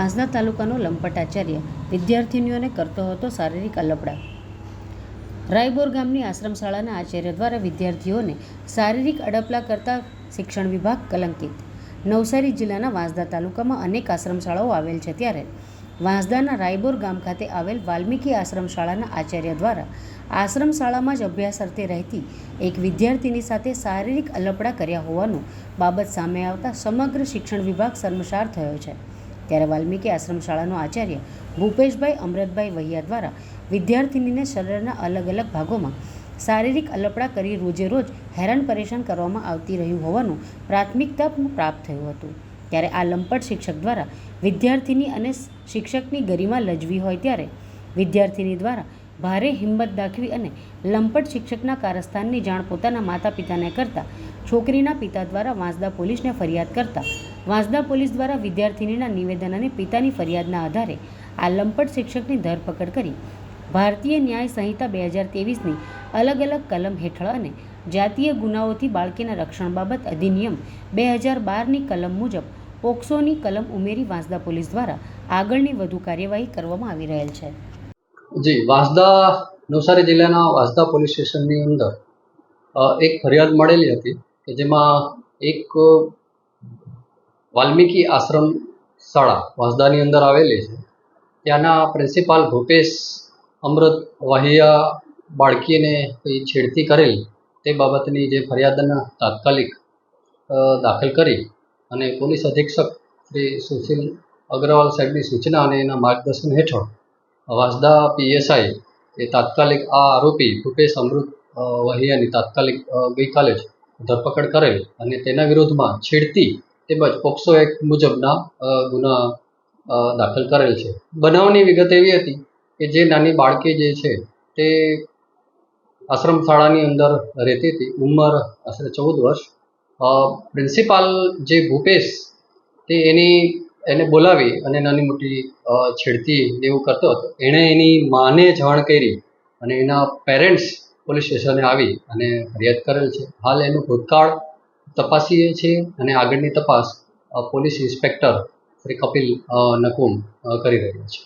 વાંસદા તાલુકાનો લંપટ આચાર્ય વિદ્યાર્થીનીઓને કરતો હતો શારીરિક અલપડા। રાયબોર ગામની આશ્રમ શાળાના આચાર્ય દ્વારા વિદ્યાર્થીઓને શારીરિક અડપલા કરતા શિક્ષણ વિભાગ કલંકિત। નવસારી જિલ્લાના વાંસદા તાલુકામાં અનેક આશ્રમ શાળાઓ આવેલ છે, ત્યારે વાંસદાના રાયબોર ગામ ખાતે આવેલ વાલ્મીકી આશ્રમ શાળાના આચાર્ય દ્વારા આશ્રમ શાળામાં જ અભ્યાસ અર્થે રહેતી એક વિદ્યાર્થીની સાથે શારીરિક અલપડા કર્યા હોવાનું બાબત સામે આવતા સમગ્ર શિક્ષણ વિભાગ શર્મસાર થયો છે। ત્યારે વાલ્મીકી આશ્રમ શાળાનો આચાર્ય ભૂપેશભાઈ અમૃતભાઈ વહિયા દ્વારા વિદ્યાર્થીનીને શરીરના અલગ અલગ ભાગોમાં શારીરિક અલપડા કરી રોજે રોજ હેરાન પરેશાન કરવામાં આવતી રહ્યું હોવાનું પ્રાથમિક તપ પ્રાપ્ત થયું હતું। ત્યારે આ લંપટ શિક્ષક દ્વારા વિદ્યાર્થીની અને શિક્ષકની ગરિમા લજવી હોય ત્યારે વિદ્યાર્થીની દ્વારા ભારે હિંમત દાખવી અને લંપટ શિક્ષકના કારસ્થાનની જાણ પોતાના માતા પિતાને કરતા છોકરીના પિતા દ્વારા વાંસદા પોલીસને ફરિયાદ કરતા વાંસદા પોલીસ દ્વારા વિદ્યાર્થીનીના નિવેદન અને પિતાની ફરિયાદના આધારે આ લંપટ શિક્ષકની ધરપકડ કરી ભારતીય ન્યાય સંહિતા 2023ની અલગ અલગ કલમ હેઠળ અને જાતીય ગુનાઓથી બાળકીના રક્ષણ બાબત અધિનિયમ 2012ની કલમ મુજબ પોક્સોની કલમ ઉમેરી વાંસદા પોલીસ દ્વારા આગળની વધુ કાર્યવાહી કરવામાં આવી રહેલ છે। જી, વાંસદા નવસારી જિલ્લાના વાંસદા પોલીસ સ્ટેશનની અંદર એક ફરિયાદ મળેલી હતી કે જેમાં એક વાલ્મીકી આશ્રમ શાળા વાંસદાની અંદર આવેલી છે, ત્યાંના પ્રિન્સિપાલ ભૂપેશ અમૃત વહિયા બાળકીને છેડતી કરેલ તે બાબતની જે ફરિયાદના તાત્કાલિક દાખલ કરી અને પોલીસ અધિક્ષક શ્રી સુશીલ અગ્રવાલ સાહેબની સૂચના અને એના માર્ગદર્શન હેઠળ વાંસદા PSI એ તાત્કાલિક આ આરોપી ભૂપેશ અમૃત વહિયાની તાત્કાલિક ગઈકાલે જ ધરપકડ કરેલ અને તેના વિરોધમાં છેડતી તેમજ પોક્સો એક્ટ મુજબના ગુના દાખલ કરેલ છે। બનાવની વિગત એવી હતી કે જે નાની બાળકી જે છે તે આશ્રમ શાળાની અંદર રહેતી હતી, ઉંમર આશરે 14 વર્ષ। પ્રિન્સિપાલ જે ભૂપેશ તે એને બોલાવી અને નાની મોટી છેડતી એવું કરતો હતો। એણે એની માને જાણ કરી અને એના પેરેન્ટ્સ પોલીસ સ્ટેશને આવી અને ફરિયાદ કરેલ છે। હાલ એનું ભૂતકાળ તપાસીએ છીએ અને આગળની તપાસ પોલીસ ઇન્સ્પેક્ટર શ્રી કપિલ નકુમ કરી રહ્યા છે।